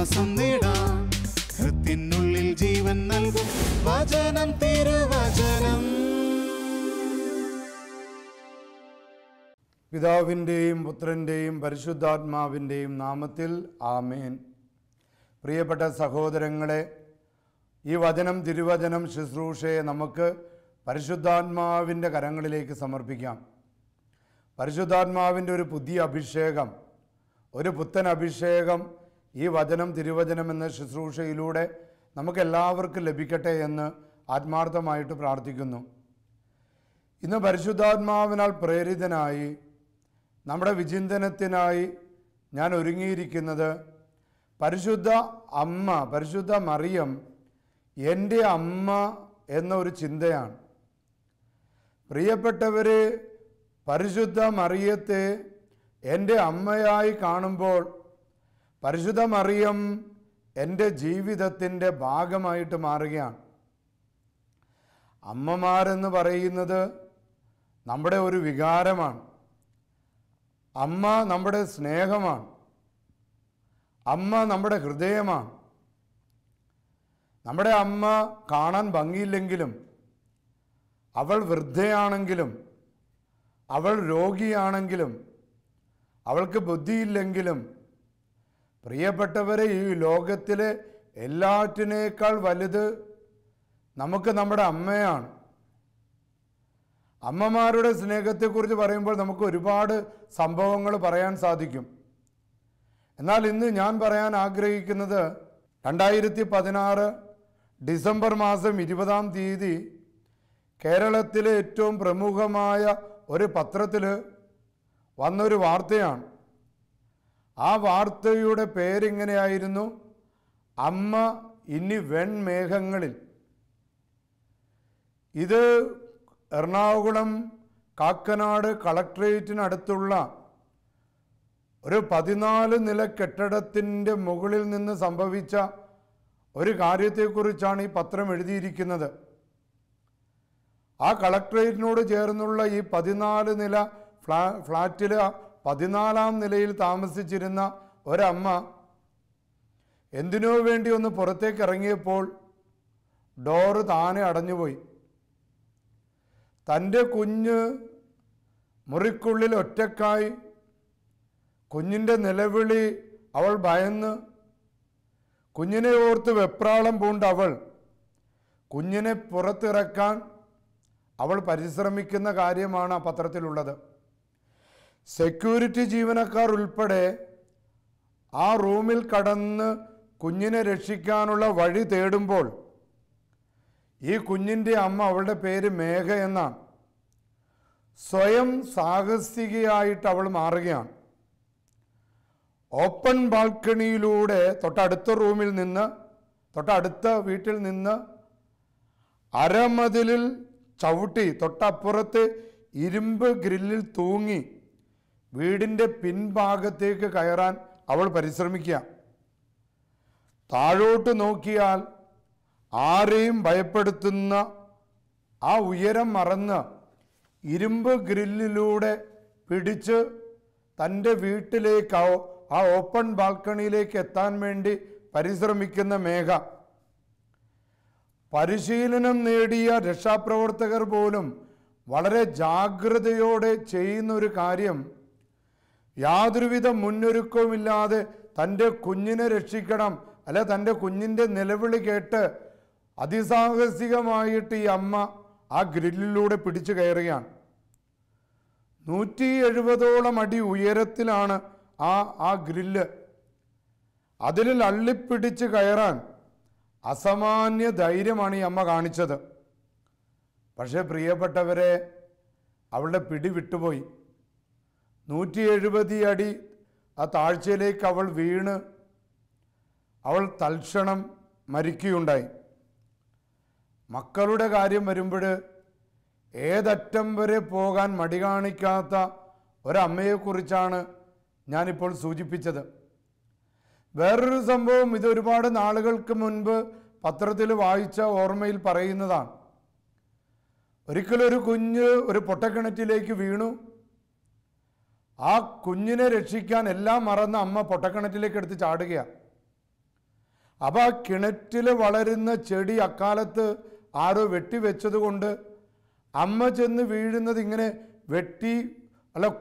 ആശ്വാസം നേടാം. ഹൃത്തിനുള്ളിൽ ജീവൻ നൽകും വചനം, തിരുവചനം. പിതാവിൻ്റെയും പുത്രൻ്റെയും പരിശുദ്ധാത്മാവിൻ്റെയും നാമത്തിൽ ആമേൻ. പ്രിയപ്പെട്ട സഹോദരങ്ങളെ, ഈ വചനം തിരുവചനം ശുശ്രൂഷയെ നമുക്ക് പരിശുദ്ധാത്മാവിൻ്റെ കരങ്ങളിലേക്ക് സമർപ്പിക്കാം. പരിശുദ്ധാത്മാവിൻ്റെ ഒരു പുതിയ അഭിഷേകം, ഒരു പുത്തൻ അഭിഷേകം ഈ വചനം തിരുവചനം എന്ന ശുശ്രൂഷയിലൂടെ നമുക്കെല്ലാവർക്കും ലഭിക്കട്ടെ എന്ന് ആത്മാർത്ഥമായിട്ട് പ്രാർത്ഥിക്കുന്നു. ഇന്ന് പരിശുദ്ധാത്മാവിനാൽ പ്രേരിതനായി നമ്മുടെ വിചിന്തനത്തിനായി ഞാൻ ഒരുങ്ങിയിരിക്കുന്നത് പരിശുദ്ധ അമ്മ, പരിശുദ്ധ മറിയം എൻ്റെ അമ്മ എന്നൊരു ചിന്തയാണ്. പ്രിയപ്പെട്ടവരെ, പരിശുദ്ധ മറിയത്തെ എൻ്റെ അമ്മയായി കാണുമ്പോൾ പരിശുദ്ധ മറിയം എൻ്റെ ജീവിതത്തിൻ്റെ ഭാഗമായിട്ട് മാറുകയാണ്. അമ്മമാരെന്ന് പറയുന്നത് നമ്മുടെ ഒരു വികാരമാണ്. അമ്മ നമ്മുടെ സ്നേഹമാണ്. അമ്മ നമ്മുടെ ഹൃദയമാണ്. നമ്മുടെ അമ്മ കാണാൻ ഭംഗിയില്ലെങ്കിലും, അവൾ വൃദ്ധയാണെങ്കിലും, അവൾ രോഗിയാണെങ്കിലും, അവൾക്ക് ബുദ്ധിയില്ലെങ്കിലും, പ്രിയപ്പെട്ടവരെ, ഈ ലോകത്തിലെ എല്ലാറ്റിനേക്കാൾ വലുത് നമുക്ക് നമ്മുടെ അമ്മയാണ്. അമ്മമാരുടെ സ്നേഹത്തെക്കുറിച്ച് പറയുമ്പോൾ നമുക്ക് ഒരുപാട് സംഭവങ്ങൾ പറയാൻ സാധിക്കും. എന്നാൽ ഇന്ന് ഞാൻ പറയാൻ ആഗ്രഹിക്കുന്നത് 2016 ഡിസംബർ മാസം 20-ാം തീയതി കേരളത്തിലെ ഏറ്റവും പ്രമുഖമായ ഒരു പത്രത്തിൽ വന്നൊരു വാർത്തയാണ്. ആ വാർത്തയുടെ പേരിങ്ങനെയായിരുന്നു, അമ്മ ഇനി വെൺമേഘങ്ങളിൽ. ഇത് എറണാകുളം കാക്കനാട് കളക്ട്രേറ്റിനടുത്തുള്ള ഒരു 14 നില കെട്ടിടത്തിൻ്റെ മുകളിൽ നിന്ന് സംഭവിച്ച ഒരു കാര്യത്തെക്കുറിച്ചാണ് ഈ പത്രം എഴുതിയിരിക്കുന്നത്. ആ കളക്ട്രേറ്റിനോട് ചേർന്നുള്ള ഈ 14 നില ഫ്ലാറ്റിൽ 14-ാം നിലയിൽ താമസിച്ചിരുന്ന ഒരമ്മ എന്തിനോ വേണ്ടി ഒന്ന് പുറത്തേക്ക് ഇറങ്ങിയപ്പോൾ ഡോറ് താനെ അടഞ്ഞുപോയി. തൻ്റെ കുഞ്ഞ് മുറിക്കുള്ളിൽ ഒറ്റക്കായി. കുഞ്ഞിൻ്റെ നിലവിളി അവൾ ഭയന്ന്, കുഞ്ഞിനെ ഓർത്ത് വെപ്രാളം പൂണ്ട അവൾ കുഞ്ഞിനെ പുറത്തിറക്കാൻ അവൾ പരിശ്രമിക്കുന്ന കാര്യമാണ് ആ പത്രത്തിലുള്ളത്. സെക്യൂരിറ്റി ജീവനക്കാർ ഉൾപ്പെടെ ആ റൂമിൽ കടന്ന് കുഞ്ഞിനെ രക്ഷിക്കാനുള്ള വഴി തേടുമ്പോൾ ഈ കുഞ്ഞിൻ്റെ അമ്മ, അവളുടെ പേര് മേഘ എന്നാണ്, സ്വയം സാഹസികയായിട്ട് അവൾ മാറുകയാണ്. ഓപ്പൺ ബാൽക്കണിയിലൂടെ തൊട്ടടുത്ത റൂമിൽ നിന്ന്, തൊട്ടടുത്ത വീട്ടിൽ നിന്ന് അരമതിലിൽ ചവിട്ടി തൊട്ടപ്പുറത്ത് ഇരുമ്പ് ഗ്രില്ലിൽ തൂങ്ങി വീടിൻ്റെ പിൻഭാഗത്തേക്ക് കയറാൻ അവൾ പരിശ്രമിക്കുക. താഴോട്ട് നോക്കിയാൽ ആരെയും ഭയപ്പെടുത്തുന്ന ആ ഉയരം മറന്ന് ഇരുമ്പ് ഗ്രില്ലിലൂടെ പിടിച്ച് തൻ്റെ വീട്ടിലേക്ക്, ആ ഓപ്പൺ ബാൽക്കണിയിലേക്ക് എത്താൻ വേണ്ടി പരിശ്രമിക്കുന്ന മേഘ. പരിശീലനം നേടിയ രക്ഷാപ്രവർത്തകർ പോലും വളരെ ജാഗ്രതയോടെ ചെയ്യുന്ന ഒരു കാര്യം, യാതൊരുവിധ മുന്നൊരുക്കവുമില്ലാതെ തൻ്റെ കുഞ്ഞിനെ രക്ഷിക്കണം, അല്ലെ തൻ്റെ കുഞ്ഞിൻ്റെ നിലവിളി കേട്ട് അതിസാഹസികമായിട്ട് ഈ അമ്മ ആ ഗ്രില്ലിലൂടെ പിടിച്ചു കയറുകയാണ്. 170ഓളം അടി ഉയരത്തിലാണ് ആ ഗ്രില്ല്. അതിൽ അള്ളിപ്പിടിച്ച് കയറാൻ അസാമാന്യ ധൈര്യമാണ് ഈ അമ്മ കാണിച്ചത്. പക്ഷേ പ്രിയപ്പെട്ടവരെ, അവളുടെ പിടി വിട്ടുപോയി. 170 അടി ആ താഴ്ചയിലേക്ക് അവൾ വീണ് അവൾ തൽക്ഷണം മരിക്കുകയുണ്ടായി. മക്കളുടെ കാര്യം വരുമ്പോൾ ഏതറ്റം വരെ പോകാൻ മടി കാണിക്കാത്ത ഒരമ്മയെക്കുറിച്ചാണ് ഞാനിപ്പോൾ സൂചിപ്പിച്ചത്. വേറൊരു സംഭവം, ഇത് ഒരുപാട് നാളുകൾക്ക് മുൻപ് പത്രത്തിൽ വായിച്ച ഓർമ്മയിൽ പറയുന്നതാണ്. ഒരിക്കലൊരു കുഞ്ഞ് ഒരു പൊട്ടക്കിണറ്റിലേക്ക് വീണു. ആ കുഞ്ഞിനെ രക്ഷിക്കാൻ എല്ലാം മറന്ന അമ്മ പൊട്ടക്കിണറ്റിലേക്ക് എടുത്ത് ചാടുകയാണ്. അപ്പം ആ കിണറ്റിൽ വളരുന്ന ചെടി അക്കാലത്ത് ആരോ വെട്ടിവെച്ചത് കൊണ്ട് അമ്മ ചെന്ന് വീഴുന്നത് ഇങ്ങനെ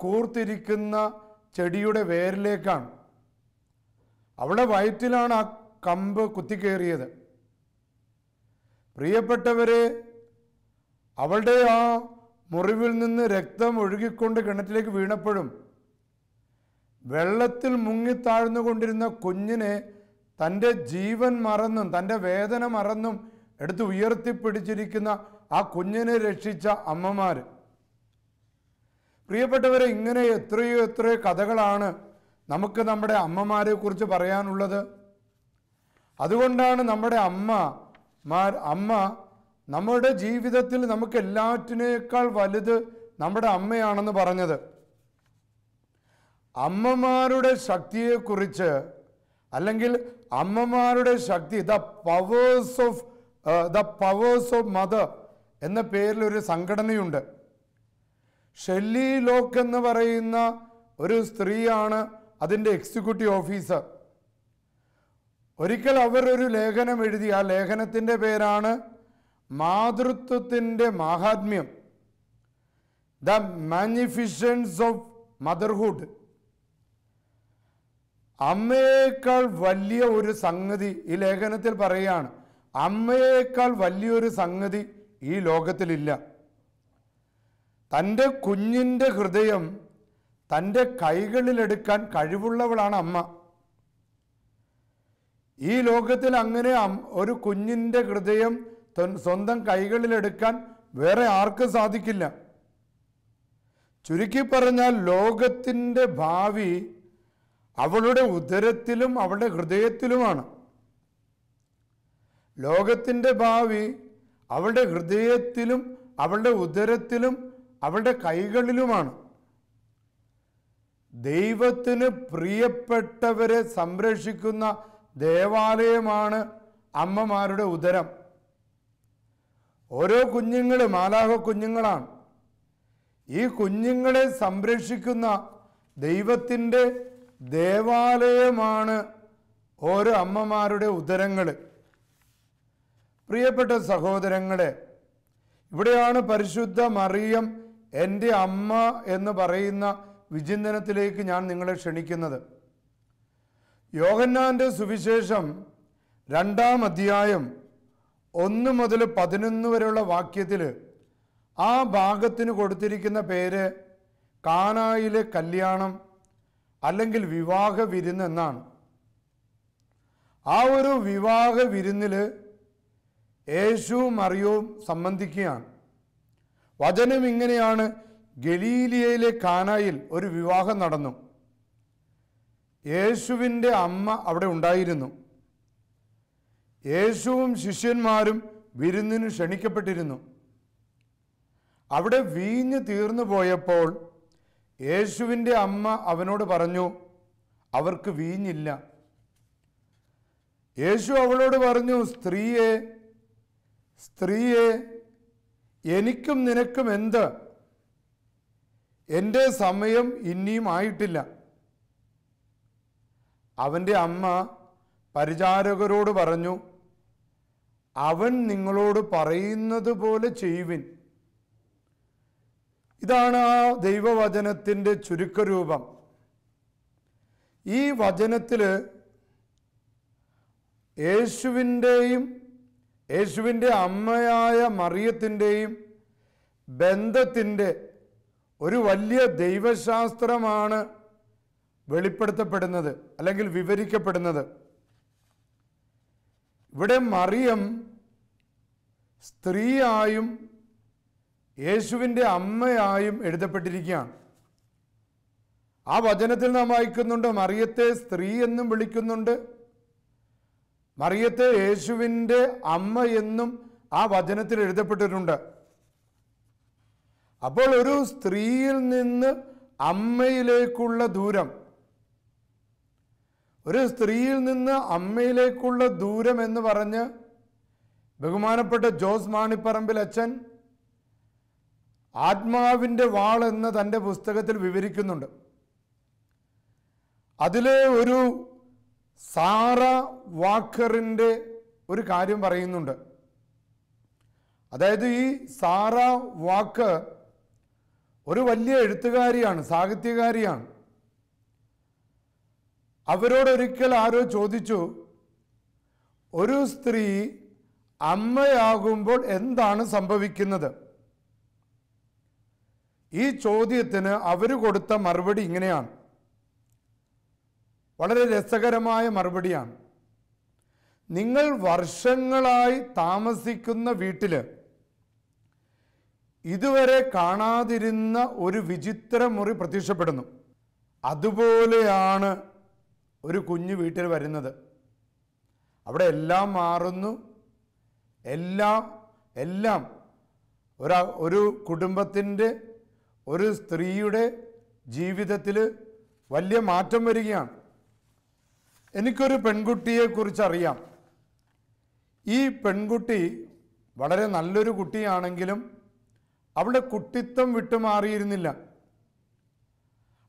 കൂർത്തിരിക്കുന്ന ചെടിയുടെ വേരിലേക്കാണ്. അവളുടെ വയറ്റിലാണ് ആ കമ്പ് കുത്തിക്കയറിയത്. പ്രിയപ്പെട്ടവരെ, അവളുടെ ആ മുറിവിൽ നിന്ന് രക്തം ഒഴുകിക്കൊണ്ട് കിണറ്റിലേക്ക് വീണപ്പോഴും വെള്ളത്തിൽ മുങ്ങിത്താഴ്ന്നുകൊണ്ടിരുന്ന കുഞ്ഞിനെ തൻ്റെ ജീവൻ മറന്നും തൻ്റെ വേദന മറന്നും എടുത്ത് ഉയർത്തിപ്പിടിച്ചിരിക്കുന്ന ആ കുഞ്ഞിനെ രക്ഷിച്ച അമ്മമാർ. പ്രിയപ്പെട്ടവരെ, ഇങ്ങനെ എത്രയോ കഥകളാണ് നമുക്ക് നമ്മുടെ അമ്മമാരെ കുറിച്ച് പറയാനുള്ളത്. അതുകൊണ്ടാണ് നമ്മുടെ അമ്മ നമ്മുടെ ജീവിതത്തിൽ നമുക്ക് എല്ലാറ്റിനേക്കാൾ വലുത് നമ്മുടെ അമ്മയാണെന്ന് പറഞ്ഞത്. അമ്മമാരുടെ ശക്തിയെക്കുറിച്ച്, അല്ലെങ്കിൽ അമ്മമാരുടെ ശക്തി, ദ പവേഴ്സ് ഓഫ് മദർ എന്ന പേരിലൊരു സംഘടനയുണ്ട്. ഷെല്ലി ലോക്ക് എന്ന് പറയുന്ന ഒരു സ്ത്രീയാണ് അതിൻ്റെ എക്സിക്യൂട്ടീവ് ഓഫീസർ. ഒരിക്കൽ അവർ ഒരു ലേഖനം എഴുതി. ആ ലേഖനത്തിൻ്റെ പേരാണ് മാതൃത്വത്തിൻ്റെ മാഹാത്മ്യം, ദ മാഗ്നിഫിസൻസ് ഓഫ് മദർഹുഡ്. അമ്മയേക്കാൾ വലിയ ഒരു സംഗതി ഈ ലേഖനത്തിൽ പറയുകയാണ്. അമ്മയേക്കാൾ വലിയൊരു സംഗതി ഈ ലോകത്തിലില്ല. തൻ്റെ കുഞ്ഞിൻ്റെ ഹൃദയം തൻ്റെ കൈകളിലെടുക്കാൻ കഴിവുള്ളവളാണ് അമ്മ. ഈ ലോകത്തിൽ അങ്ങനെ ഒരു കുഞ്ഞിൻ്റെ ഹൃദയം സ്വന്തം കൈകളിലെടുക്കാൻ വേറെ ആർക്കും സാധിക്കില്ല. ചുരുക്കി പറഞ്ഞാൽ ലോകത്തിൻ്റെ ഭാവി അവളുടെ ഉദരത്തിലും അവളുടെ ഹൃദയത്തിലുമാണ്. ലോകത്തിൻ്റെ ഭാവി അവളുടെ ഹൃദയത്തിലും അവളുടെ ഉദരത്തിലും അവളുടെ കൈകളിലുമാണ്. ദൈവത്തിന് പ്രിയപ്പെട്ടവരെ സംരക്ഷിക്കുന്ന ദേവാലയമാണ് അമ്മമാരുടെ ഉദരം. ഓരോ കുഞ്ഞുങ്ങളും മാലാഖ കുഞ്ഞുങ്ങളാണ്. ഈ കുഞ്ഞുങ്ങളെ സംരക്ഷിക്കുന്ന ദൈവത്തിൻ്റെ ദേവാലയമാണ് ഓരോ അമ്മമാരുടെ ഉദരങ്ങൾ. പ്രിയപ്പെട്ട സഹോദരങ്ങളെ, ഇവിടെയാണ് പരിശുദ്ധ മറിയം എൻ്റെ അമ്മ എന്ന് പറയുന്ന വിചിന്തനത്തിലേക്ക് ഞാൻ നിങ്ങളെ ക്ഷണിക്കുന്നത്. യോഹന്നാൻ്റെ സുവിശേഷം 2-ാം അധ്യായം 1 മുതൽ 11 വരെയുള്ള വാക്യത്തിൽ ആ ഭാഗത്തിന് കൊടുത്തിരിക്കുന്ന പേര് കാനായിലെ കല്യാണം അല്ലെങ്കിൽ വിവാഹ വിരുന്ന് എന്നാണ്. ആ ഒരു വിവാഹ വിരുന്നിൽ യേശുവും മറിയവും സംബന്ധിക്കുകയാണ്. വചനം ഇങ്ങനെയാണ്: ഗലീലിയയിലെ കാനായിൽ ഒരു വിവാഹം നടന്നു. യേശുവിൻ്റെ അമ്മ അവിടെ ഉണ്ടായിരുന്നു. യേശുവും ശിഷ്യന്മാരും വിരുന്നിന് ക്ഷണിക്കപ്പെട്ടിരുന്നു. അവിടെ വീഞ്ഞ് തീർന്നു പോയപ്പോൾ യേശുവിൻ്റെ അമ്മ അവനോട് പറഞ്ഞു, അവർക്ക് വീഞ്ഞില്ല. യേശു അവളോട് പറഞ്ഞു, സ്ത്രീയെ, എനിക്കും നിനക്കും എന്ത്? എൻ്റെ സമയം ഇനിയും ആയിട്ടില്ല. അവൻ്റെ അമ്മ പരിചാരകരോട് പറഞ്ഞു, അവൻ നിങ്ങളോട് പറയുന്നത് പോലെ ചെയ്യുവിൻ. ഇതാണ് ആ ദൈവവചനത്തിൻ്റെ ചുരുക്കരൂപം. ഈ വചനത്തിൽ യേശുവിൻ്റെ അമ്മയായ മറിയത്തിൻ്റെയും ബന്ധത്തിൻ്റെ ഒരു വലിയ ദൈവശാസ്ത്രമാണ് വെളിപ്പെടുത്തപ്പെടുന്നത് അല്ലെങ്കിൽ വിവരിക്കപ്പെടുന്നത്. ഇവിടെ മറിയം സ്ത്രീയായും യേശുവിൻ്റെ അമ്മയായും എഴുതപ്പെട്ടിരിക്കുകയാണ്. ആ വചനത്തിൽ നാം വായിക്കുന്നുണ്ട്, മറിയത്തെ സ്ത്രീ എന്നും വിളിക്കുന്നുണ്ട്, മറിയത്തെ യേശുവിൻ്റെ അമ്മ എന്നും ആ വചനത്തിൽ എഴുതപ്പെട്ടിട്ടുണ്ട്. അപ്പോൾ ഒരു സ്ത്രീയിൽ നിന്ന് അമ്മയിലേക്കുള്ള ദൂരം, ഒരു സ്ത്രീയിൽ നിന്ന് അമ്മയിലേക്കുള്ള ദൂരം എന്ന് പറഞ്ഞ് ബഹുമാനപ്പെട്ട ജോസ് മാണിപ്പറമ്പിൽ അച്ഛൻ ആത്മാവിൻ്റെ വാൾ എന്ന തൻ്റെ പുസ്തകത്തിൽ വിവരിക്കുന്നുണ്ട്. അതിലെ ഒരു സാറ വാക്കറിൻ്റെ ഒരു കാര്യം പറയുന്നുണ്ട്. അതായത് ഈ സാറ വാക്കർ ഒരു വലിയ എഴുത്തുകാരിയാണ്, സാഹിത്യകാരിയാണ്. അവരോടൊരിക്കൽ ആരോ ചോദിച്ചു, ഒരു സ്ത്രീ അമ്മയാകുമ്പോൾ എന്താണ് സംഭവിക്കുന്നത്? ഈ ചോദ്യത്തിന് അവർ കൊടുത്ത മറുപടി ഇങ്ങനെയാണ്. വളരെ രസകരമായ മറുപടിയാണ്. നിങ്ങൾ വർഷങ്ങളായി താമസിക്കുന്ന വീട്ടിൽ ഇതുവരെ കാണാതിരുന്ന ഒരു വിചിത്ര മുറി പ്രത്യക്ഷപ്പെടുന്നു. അതുപോലെയാണ് ഒരു കുഞ്ഞു വീട്ടിൽ വരുന്നത്. അവിടെ എല്ലാം മാറുന്നു. എല്ലാം ഒരു കുടുംബത്തിൻ്റെ, ഒരു സ്ത്രീയുടെ ജീവിതത്തിൽ വലിയ മാറ്റം വരികയാണ്. എനിക്കൊരു പെൺകുട്ടിയെക്കുറിച്ചറിയാം. ഈ പെൺകുട്ടി വളരെ നല്ലൊരു കുട്ടിയാണെങ്കിലും അവളുടെ കുട്ടിത്വം വിട്ടുമാറിയിരുന്നില്ല.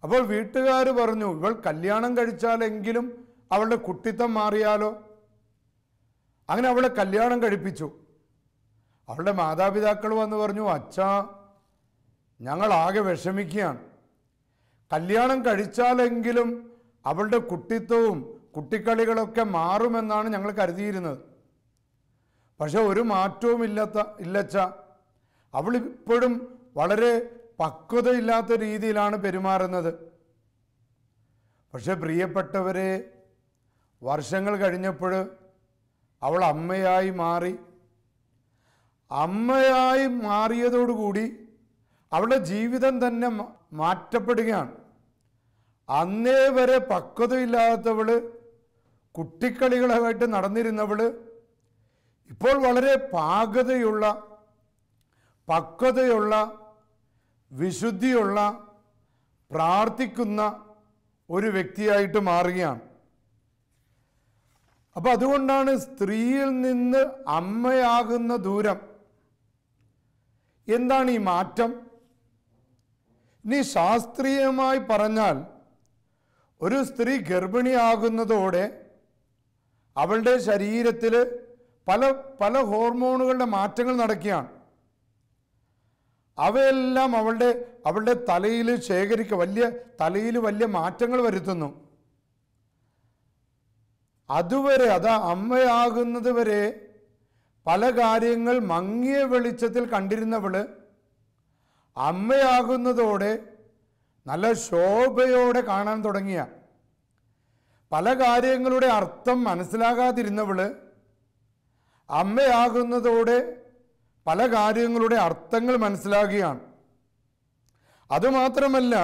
അപ്പോൾ വീട്ടുകാർ പറഞ്ഞു, ഇവൾ കല്യാണം കഴിച്ചാലെങ്കിലും അവളുടെ കുട്ടിത്വം മാറിയാലോ. അങ്ങനെ അവളെ കല്യാണം കഴിപ്പിച്ചു. അവളുടെ മാതാപിതാക്കൾ വന്ന് പറഞ്ഞു, അച്ഛാ, ഞങ്ങളാകെ വിഷമിക്കുകയാണ്. കല്യാണം കഴിച്ചാലെങ്കിലും അവളുടെ കുട്ടിത്വവും കുട്ടിക്കളികളൊക്കെ മാറുമെന്നാണ് ഞങ്ങൾ കരുതിയിരുന്നത്. പക്ഷെ ഒരു മാറ്റവും ഇല്ലച്ച. അവളിപ്പോഴും വളരെ പക്വതയില്ലാത്ത രീതിയിലാണ് പെരുമാറുന്നത്. പക്ഷെ പ്രിയപ്പെട്ടവരെ, വർഷങ്ങൾ കഴിഞ്ഞപ്പോൾ അവൾ അമ്മയായി മാറി. അമ്മയായി മാറിയതോടുകൂടി അവളുടെ ജീവിതം തന്നെ മാറ്റപ്പെടുകയാണ്. അന്നേ വരെ പക്വതയില്ലാത്തവള്, കുട്ടിക്കളികളായിട്ട് നടന്നിരുന്നവള് ഇപ്പോൾ വളരെ പക്വതയുള്ള, വിശുദ്ധിയുള്ള, പ്രാർത്ഥിക്കുന്ന ഒരു വ്യക്തിയായിട്ട് മാറുകയാണ്. അപ്പം അതുകൊണ്ടാണ് സ്ത്രീയിൽ നിന്ന് അമ്മയാകുന്ന ദൂരം. എന്താണ് ഈ മാറ്റം? ഇനി ശാസ്ത്രീയമായി പറഞ്ഞാൽ, ഒരു സ്ത്രീ ഗർഭിണിയാകുന്നതോടെ അവളുടെ ശരീരത്തിൽ പല ഹോർമോണുകളുടെ മാറ്റങ്ങൾ നടക്കുകയാണ്. അവയെല്ലാം അവളുടെ തലയിൽ തലയിൽ വലിയ മാറ്റങ്ങൾ വരുത്തുന്നു. അതുവരെ, അമ്മയാകുന്നത് വരെ പല കാര്യങ്ങൾ മങ്ങിയ വെളിച്ചത്തിൽ കണ്ടിരുന്നവള് അമ്മയാകുന്നതോടെ നല്ല ശോഭയോടെ കാണാൻ തുടങ്ങിയ, പല കാര്യങ്ങളുടെ അർത്ഥം മനസ്സിലാകാതിരുന്നവള് അമ്മയാകുന്നതോടെ പല കാര്യങ്ങളുടെ അർത്ഥങ്ങൾ മനസ്സിലാകുകയാണ്. അതുമാത്രമല്ല,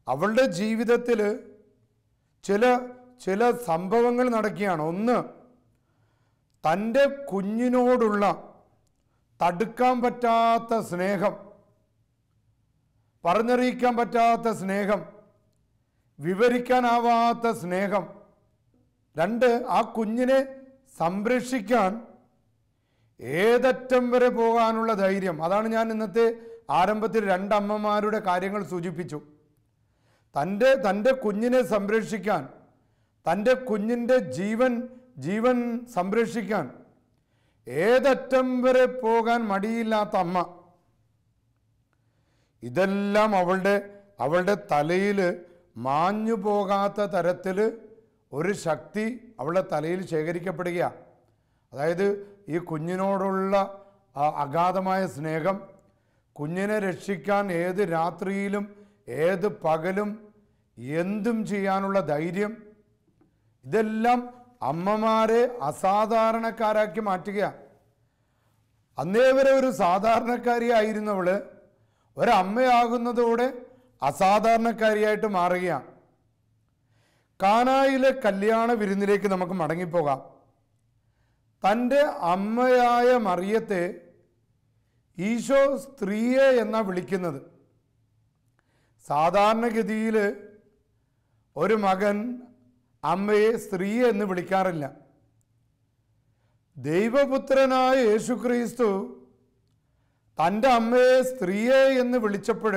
അവളുടെ ജീവിതത്തിൽ ചില സംഭവങ്ങൾ നടക്കുകയാണ്. ഒന്ന്, തൻ്റെ കുഞ്ഞിനോടുള്ള തടുക്കാൻ പറ്റാത്ത സ്നേഹം, പറഞ്ഞറിയിക്കാൻ പറ്റാത്ത സ്നേഹം, വിവരിക്കാനാവാത്ത സ്നേഹം. രണ്ട്, ആ കുഞ്ഞിനെ സംരക്ഷിക്കാൻ ഏതറ്റം വരെ പോകാനുള്ള ധൈര്യം. അതാണ് ഞാൻ ഇന്നത്തെ ആരംഭത്തിൽ രണ്ടമ്മമാരുടെ കാര്യങ്ങൾ സൂചിപ്പിച്ചു. തൻ്റെ കുഞ്ഞിനെ സംരക്ഷിക്കാൻ, തൻ്റെ കുഞ്ഞിൻ്റെ ജീവൻ സംരക്ഷിക്കാൻ ഏതറ്റം വരെ പോകാൻ മടിയില്ലാത്ത അമ്മ. ഇതെല്ലാം അവളുടെ തലയിൽ മാഞ്ഞു പോകാത്ത തരത്തിൽ ഒരു ശക്തി അവളുടെ തലയിൽ ശേഖരിക്കപ്പെടുകയാണ്. അതായത് ഈ കുഞ്ഞിനോടുള്ള അഗാധമായ സ്നേഹം, കുഞ്ഞിനെ രക്ഷിക്കാൻ ഏത് രാത്രിയിലും ഏത് പകലും എന്തും ചെയ്യാനുള്ള ധൈര്യം, ഇതെല്ലാം അമ്മമാരെ അസാധാരണക്കാരാക്കി മാറ്റുകയാണ്. അന്നേ വരെ ഒരു സാധാരണക്കാരിയായിരുന്നവള് ഒരമ്മയാകുന്നതോടെ അസാധാരണക്കാരിയായിട്ട് മാറുകയാണ്. കാനായിലെ കല്യാണ വിരുന്നിലേക്ക് നമുക്ക് മടങ്ങിപ്പോകാം. തൻ്റെ അമ്മയായ മറിയത്തെ ഈശോ സ്ത്രീയെ എന്നാ വിളിക്കുന്നത്. സാധാരണഗതിയിൽ ഒരു മകൻ അമ്മയെ സ്ത്രീയെ എന്ന് വിളിക്കാറില്ല. ദൈവപുത്രനായ യേശുക്രിസ്തു തൻ്റെ അമ്മയെ സ്ത്രീയെ എന്ന് വിളിച്ചപ്പോൾ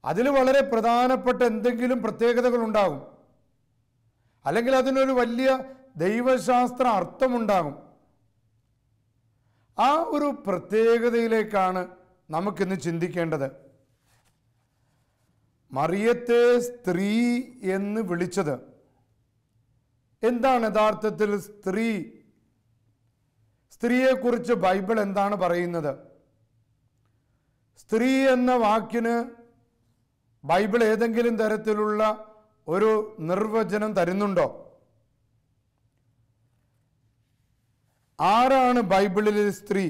അതിൽ വളരെ പ്രധാനപ്പെട്ട എന്തെങ്കിലും പ്രത്യേകതകൾ ഉണ്ടാകും. അല്ലെങ്കിൽ അതിനൊരു വലിയ ദൈവശാസ്ത്ര അർത്ഥമുണ്ടാകും. ആ ഒരു പ്രത്യേകതയിലേക്കാണ് നമുക്കിന്ന് ചിന്തിക്കേണ്ടത്. മറിയത്തെ സ്ത്രീ എന്ന് വിളിച്ചത് എന്താണ്? യഥാർത്ഥത്തിൽ സ്ത്രീയെക്കുറിച്ച് ബൈബിൾ എന്താണ് പറയുന്നത്? സ്ത്രീ എന്ന വാക്കിന് ബൈബിൾ ഏതെങ്കിലും തരത്തിലുള്ള ഒരു നിർവചനം തരുന്നുണ്ടോ? ആരാണ് ബൈബിളിലെ സ്ത്രീ?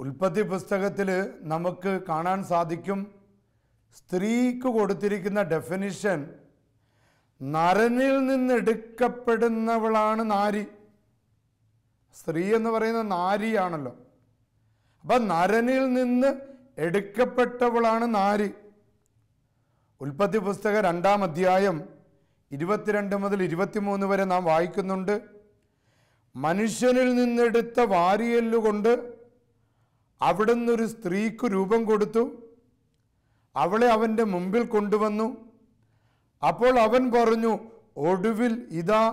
ഉൽപ്പത്തി പുസ്തകത്തിൽ നമുക്ക് കാണാൻ സാധിക്കും, സ്ത്രീക്ക് കൊടുത്തിരിക്കുന്ന ഡെഫിനിഷൻ നരനിൽ നിന്ന് എടുക്കപ്പെടുന്നവളാണ് നാരി. സ്ത്രീ എന്ന് പറയുന്ന നാരിയാണല്ലോ. അപ്പം നരനിൽ നിന്ന് എടുക്കപ്പെട്ടവളാണ് നാരി. ഉൽപ്പത്തി പുസ്തകം 2-ാം അധ്യായം 22 മുതൽ 23 വരെ നാം വായിക്കുന്നുണ്ട്. മനുഷ്യനിൽ നിന്നെടുത്ത വാരിയെല്ലുകൊണ്ട് അവിടുന്ന് ഒരു സ്ത്രീക്ക് രൂപം കൊടുത്തു, അവളെ അവൻ്റെ മുമ്പിൽ കൊണ്ടുവന്നു. അപ്പോൾ അവൻ പറഞ്ഞു, ഒടുവിൽ ഇതാ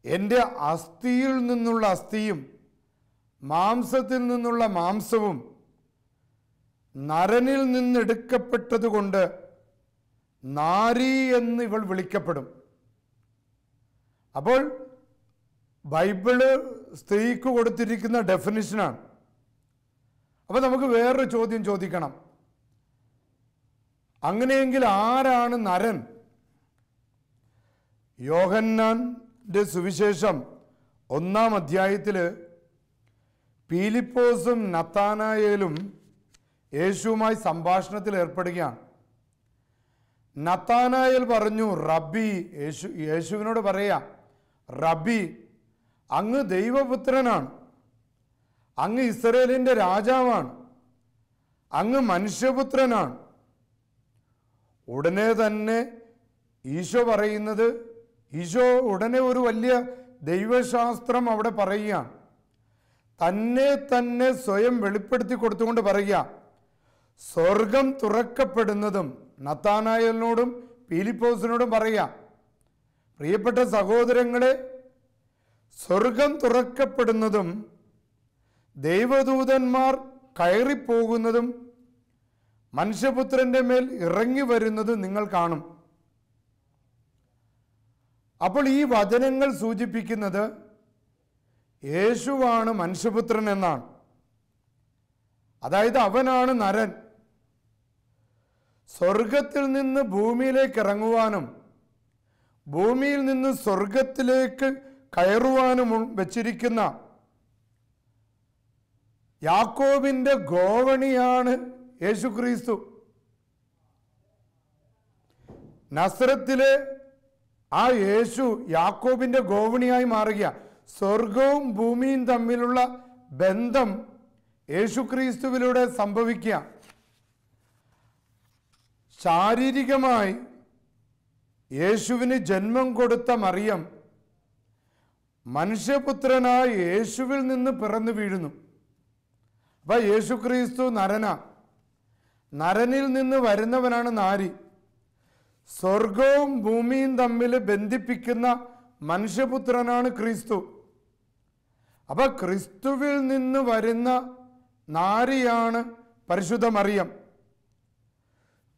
എൻ്റെ അസ്ഥിയിൽ നിന്നുള്ള അസ്ഥിയും മാംസത്തിൽ നിന്നുള്ള മാംസവും നരനിൽ നിന്നെടുക്കപ്പെട്ടതുകൊണ്ട് നാരി എന്ന് ഇവൾ വിളിക്കപ്പെടും. അപ്പോൾ ബൈബിള് സ്ത്രീക്ക് കൊടുത്തിരിക്കുന്ന ഡെഫിനിഷനാണ്. അപ്പോൾ നമുക്ക് വേറൊരു ചോദ്യം ചോദിക്കണം. അങ്ങനെയെങ്കിൽ ആരാണ് നരൻ? യോഹന്നാന്റെ സുവിശേഷം 1-ാം അധ്യായത്തിൽ പീലിപ്പോസും നത്താനായേലും യേശുവുമായി സംഭാഷണത്തിൽ ഏർപ്പെടുകയാണ്. നത്താനായേൽ പറഞ്ഞു, റബ്ബി, യേശുവിനോട് പറയാ, റബ്ബി, അങ്ങ് ദൈവപുത്രനാണ്, അങ്ങ് ഇസ്രായേലിൻ്റെ രാജാവാണ്, അങ്ങ് മനുഷ്യപുത്രനാണ്. ഉടനെ തന്നെ ഈശോ പറയുന്നത്, ഈശോ ഉടനെ ഒരു വലിയ ദൈവശാസ്ത്രം അവിടെ പറയുകയാണ്. തന്നെ സ്വയം വെളിപ്പെടുത്തി കൊടുത്തുകൊണ്ട് പറയുക, സ്വർഗം തുറക്കപ്പെടുന്നതും നത്താനായേലിനോടും പീലിപ്പോസിനോടും പറയുക, പ്രിയപ്പെട്ട സഹോദരങ്ങളെ, സ്വർഗം തുറക്കപ്പെടുന്നതും ദൈവദൂതന്മാർ കയറിപ്പോകുന്നതും മനുഷ്യപുത്രൻ്റെ മേൽ ഇറങ്ങി വരുന്നതും നിങ്ങൾ കാണും. അപ്പോൾ ഈ വചനങ്ങൾ സൂചിപ്പിക്കുന്നത് യേശുവാണ് മനുഷ്യപുത്രൻ എന്നാണ്. അതായത് അവനാണ് നരൻ. സ്വർഗത്തിൽ നിന്ന് ഭൂമിയിലേക്ക് ഇറങ്ങുവാനും ഭൂമിയിൽ നിന്ന് സ്വർഗത്തിലേക്ക് കയറുവാനും വെച്ചിരിക്കുന്ന യാക്കോബിൻ്റെ ഗോവണിയാണ് യേശുക്രിസ്തു. നസ്രത്തിലെ ആ യേശു യാക്കോബിൻ്റെ ഗോവണിയായി മാറുക. സ്വർഗവും ഭൂമിയും തമ്മിലുള്ള ബന്ധം യേശുക്രിസ്തുവിലൂടെ സംഭവിക്കുക. ശാരീരികമായി യേശുവിന് ജന്മം കൊടുത്ത മറിയം മനുഷ്യപുത്രനായ യേശുവിൽ നിന്ന് പിറന്നു വീഴുന്നു. അപ്പൊ യേശുക്രിസ്തു നരനിൽ നിന്ന് വരുന്നവനാണ് നാരി. സ്വർഗവും ഭൂമിയും തമ്മിൽ ബന്ധിപ്പിക്കുന്ന മനുഷ്യപുത്രനാണ് ക്രിസ്തു. അപ്പൊ ക്രിസ്തുവിൽ നിന്ന് വരുന്ന നാരിയാണ് പരിശുദ്ധ മറിയം.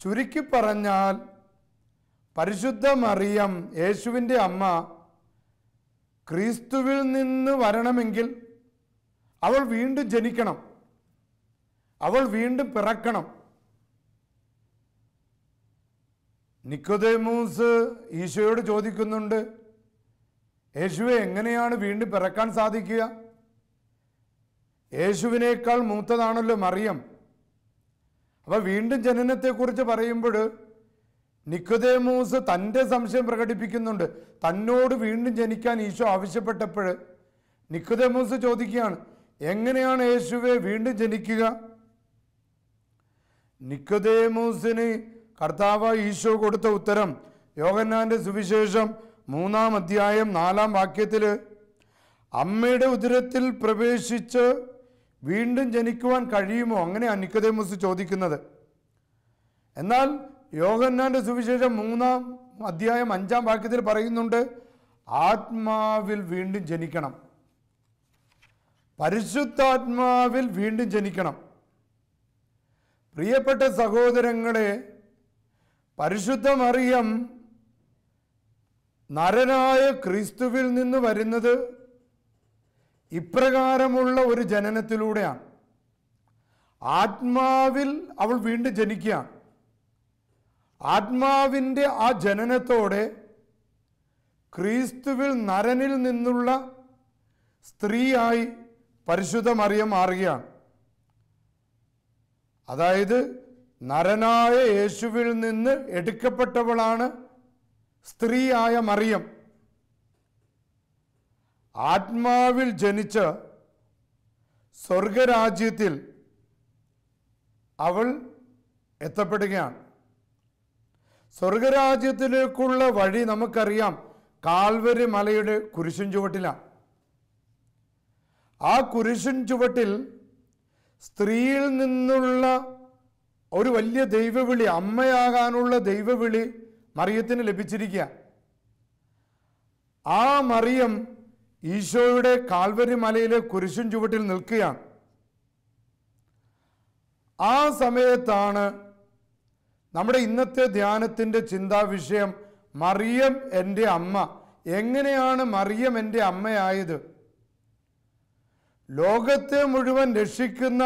ചുരുക്കി പറഞ്ഞാൽ പരിശുദ്ധ മറിയം, യേശുവിൻ്റെ അമ്മ, ക്രിസ്തുവിൽ നിന്ന് വരണമെങ്കിൽ അവൾ വീണ്ടും ജനിക്കണം, അവൾ വീണ്ടും പിറക്കണം. നിക്കോദേമോസ് ഈശോയോട് ചോദിക്കുന്നുണ്ട്, യേശുവെ, എങ്ങനെയാണ് വീണ്ടും പിറക്കാൻ സാധിക്കുക? യേശുവിനേക്കാൾ മൂത്തതാണല്ലോ മറിയം. അപ്പൊ വീണ്ടും ജനനത്തെക്കുറിച്ച് പറയുമ്പോൾ നിക്കോദേമോസ് തൻ്റെ സംശയം പ്രകടിപ്പിക്കുന്നുണ്ട്. തന്നോട് വീണ്ടും ജനിക്കാൻ ഈശോ ആവശ്യപ്പെട്ടപ്പോൾ നിക്കോദേമോസ് ചോദിക്കുകയാണ്, എങ്ങനെയാണ് യേശുവെ വീണ്ടും ജനിക്കുക? നിക്കോദേമോസിന് കർത്താവ് ഈശോ കൊടുത്ത ഉത്തരം യോഹന്നാന്റെ സുവിശേഷം 3-ാം അധ്യായം 4-ാം വാക്യത്തിൽ, അമ്മയുടെ ഉദരത്തിൽ പ്രവേശിച്ച് വീണ്ടും ജനിക്കുവാൻ കഴിയുമോ? അങ്ങനെയാണ് നിക്കോദേമോസ് ചോദിക്കുന്നത്. എന്നാൽ യോഹന്നാന്റെ സുവിശേഷം 3-ാം അധ്യായം 5-ാം വാക്യത്തിൽ പറയുന്നുണ്ട്, ആത്മാവിൽ വീണ്ടും ജനിക്കണം, പരിശുദ്ധാത്മാവിൽ വീണ്ടും ജനിക്കണം. പ്രിയപ്പെട്ട സഹോദരങ്ങളെ, പരിശുദ്ധ മറിയം നരനായ ക്രിസ്തുവിൽ നിന്ന് വരുന്നത് ഇപ്രകാരമുള്ള ഒരു ജനനത്തിലൂടെയാണ്. ആത്മാവിൽ അവൾ വീണ്ടും ജനിക്കുകയാണ്. ആത്മാവിൻ്റെ ആ ജനനത്തോടെ ക്രിസ്തുവിൽ നരനിൽ നിന്നുള്ള സ്ത്രീയായി പരിശുദ്ധ മറിയം മാറുകയാണ്. അതായത് നരനായ യേശുവിൽ നിന്ന് എടുക്കപ്പെട്ടവളാണ് സ്ത്രീയായ മറിയം. ആത്മാവിൽ ജനിച്ച് സ്വർഗരാജ്യത്തിൽ അവൾ എത്തപ്പെടുകയാണ്. സ്വർഗരാജ്യത്തിലേക്കുള്ള വഴി നമുക്കറിയാം, കാൽവരി മലയുടെ കുരിശിൻ ചുവട്ടിലാണ്. ആ കുരിശിൻ ചുവട്ടിൽ സ്ത്രീയിൽ നിന്നുള്ള ഒരു വലിയ ദൈവവിളി, അമ്മയാകാനുള്ള ദൈവവിളി മറിയത്തിന് ലഭിച്ചിരിക്കുക. ആ മറിയം ഈശോയുടെ കാൽവരി മലയിലെ കുരിശിൻ ചുവട്ടിൽ നിൽക്കുകയാണ്. ആ സമയത്താണ് നമ്മുടെ ഇന്നത്തെ ധ്യാനത്തിൻ്റെ ചിന്താവിഷയം മറിയം എൻ്റെ അമ്മ. എങ്ങനെയാണ് മറിയം എൻ്റെ അമ്മയായത്? ലോകത്തെ മുഴുവൻ രക്ഷിക്കുന്ന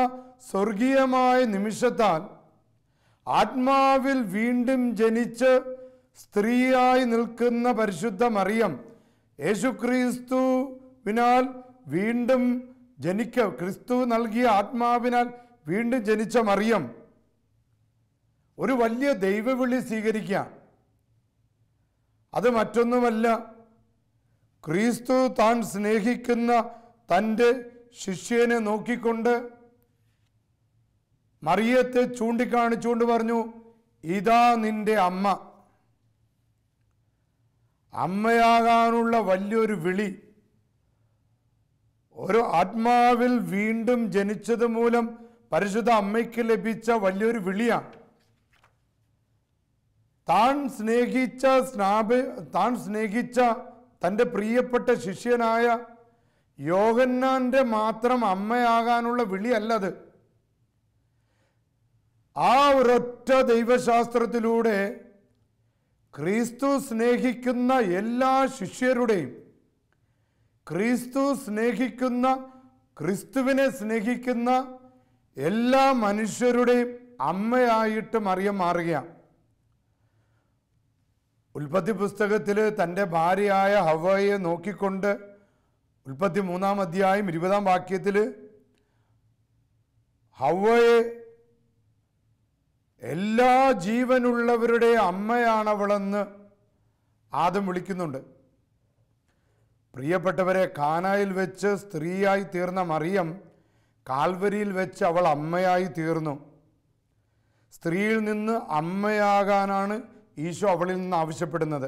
സ്വർഗീയമായ നിമിഷത്താൽ ആത്മാവിൽ വീണ്ടും ജനിച്ച് സ്ത്രീയായി നിൽക്കുന്ന പരിശുദ്ധ മറിയം, യേശുക്രിസ്തുവിനാൽ വീണ്ടും ക്രിസ്തു നൽകിയ ആത്മാവിനാൽ വീണ്ടും ജനിച്ച മറിയം ഒരു വലിയ ദൈവവിളി സ്വീകരിക്കുക. അത് മറ്റൊന്നുമല്ല, ക്രിസ്തു താൻ സ്നേഹിക്കുന്ന തൻ്റെ ശിഷ്യനെ നോക്കിക്കൊണ്ട് മറിയത്തെ ചൂണ്ടിക്കാണിച്ചുകൊണ്ട് പറഞ്ഞു, ഇതാ നിന്റെ അമ്മ. അമ്മയാകാനുള്ള വലിയൊരു വിളി, ഒരു ആത്മാവിൽ വീണ്ടും ജനിച്ചത് മൂലം പരിശുദ്ധ അമ്മയ്ക്ക് ലഭിച്ച വലിയൊരു വിളിയാണ്. താൻ സ്നേഹിച്ച തൻ്റെ പ്രിയപ്പെട്ട ശിഷ്യനായ യോഹന്നാന്റെ മാത്രം അമ്മയാകാനുള്ള വിളിയല്ലത്. ആ ഒരൊറ്റ ദൈവശാസ്ത്രത്തിലൂടെ ക്രിസ്തു സ്നേഹിക്കുന്ന എല്ലാ ശിഷ്യരുടെയും, ക്രിസ്തുവിനെ സ്നേഹിക്കുന്ന എല്ലാ മനുഷ്യരുടെയും അമ്മയായിട്ട് മറിയം മാറുകയാണ്. ഉൽപ്പത്തി പുസ്തകത്തിൽ തൻ്റെ ഭാര്യയായ ഹവ്വയെ നോക്കിക്കൊണ്ട് ഉൽപ്പത്തി 3-ാം അധ്യായം 20-ാം വാക്യത്തിൽ ഹവ്വയെ എല്ലാ ജീവനുള്ളവരുടെ അമ്മയാണവളെന്ന് ആദം വിളിക്കുന്നുണ്ട്. പ്രിയപ്പെട്ടവരെ, കാനായിൽ വെച്ച് സ്ത്രീയായി തീർന്ന മറിയം കാൽവരിയിൽ വെച്ച് അവൾ അമ്മയായി തീർന്നു. സ്ത്രീയിൽ നിന്ന് അമ്മയാകാനാണ് ഈശോ അവളിൽ നിന്ന് ആവശ്യപ്പെടുന്നത്.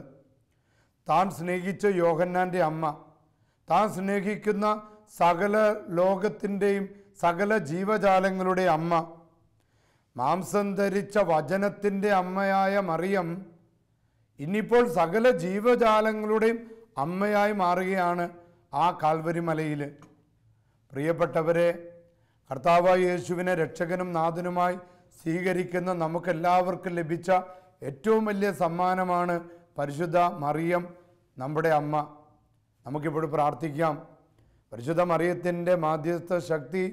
താൻ സ്നേഹിച്ച യോഹന്നാൻ്റെ അമ്മ, താൻ സ്നേഹിക്കുന്ന സകല ലോകത്തിൻ്റെയും സകല ജീവജാലങ്ങളുടെ അമ്മ, മാംസം ധരിച്ച വചനത്തിൻ്റെ അമ്മയായ മറിയം ഇനിയിപ്പോൾ സകല ജീവജാലങ്ങളുടെയും അമ്മയായി മാറുകയാണ് ആ കാൽവരി മലയിൽ. പ്രിയപ്പെട്ടവരെ, കർത്താവായ യേശുവിനെ രക്ഷകനും നാഥനുമായി സ്വീകരിക്കുന്ന നമുക്കെല്ലാവർക്കും ലഭിച്ച ഏറ്റവും വലിയ സമ്മാനമാണ് പരിശുദ്ധ മറിയം, നമ്മുടെ അമ്മ. നമുക്കിപ്പോൾ പ്രാർത്ഥിക്കാം. പരിശുദ്ധ മറിയത്തിൻ്റെ മാധ്യസ്ഥ ശക്തി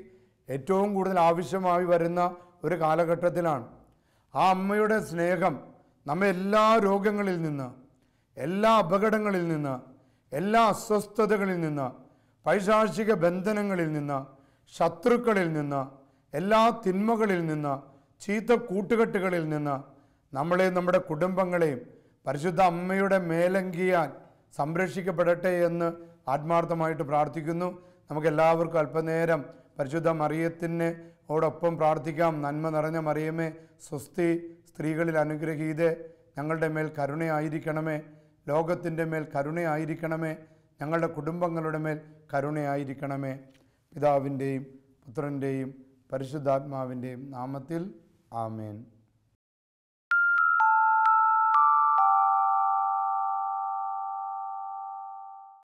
ഏറ്റവും കൂടുതൽ ആവശ്യമായി വരുന്ന ഒരു കാലഘട്ടത്തിലാണ്. ആ അമ്മയുടെ സ്നേഹം നമ്മെ എല്ലാ രോഗങ്ങളിൽ നിന്ന്, എല്ലാ അപകടങ്ങളിൽ നിന്ന്, എല്ലാ അസ്വസ്ഥതകളിൽ നിന്ന്, പൈശാചിക ബന്ധനങ്ങളിൽ നിന്ന്, ശത്രുക്കളിൽ നിന്ന്, എല്ലാ തിന്മകളിൽ നിന്ന്, ചീത്ത കൂട്ടുകെട്ടുകളിൽ നിന്ന് നമ്മളെയും നമ്മുടെ കുടുംബങ്ങളെയും പരിശുദ്ധ അമ്മയുടെ മേലങ്കിയാൽ സംരക്ഷിക്കപ്പെടട്ടെ എന്ന് ആത്മാർത്ഥമായിട്ട് പ്രാർത്ഥിക്കുന്നു. നമുക്കെല്ലാവർക്കും അല്പനേരം പരിശുദ്ധ മറിയത്തിനോടൊപ്പം പ്രാർത്ഥിക്കാം. നന്മ നിറഞ്ഞ മറിയമേ സ്വസ്തി, സ്ത്രീകളിൽ അനുഗ്രഹീതേ, ഞങ്ങളുടെ മേൽ കരുണയായിരിക്കണമേ. ലോകത്തിൻ്റെ മേൽ കരുണയായിരിക്കണമേ. ഞങ്ങളുടെ കുടുംബങ്ങളുടെ മേൽ കരുണയായിരിക്കണമേ. പിതാവിൻ്റെയും പുത്രൻ്റെയും പരിശുദ്ധാത്മാവിൻ്റെയും നാമത്തിൽ ആമേൻ.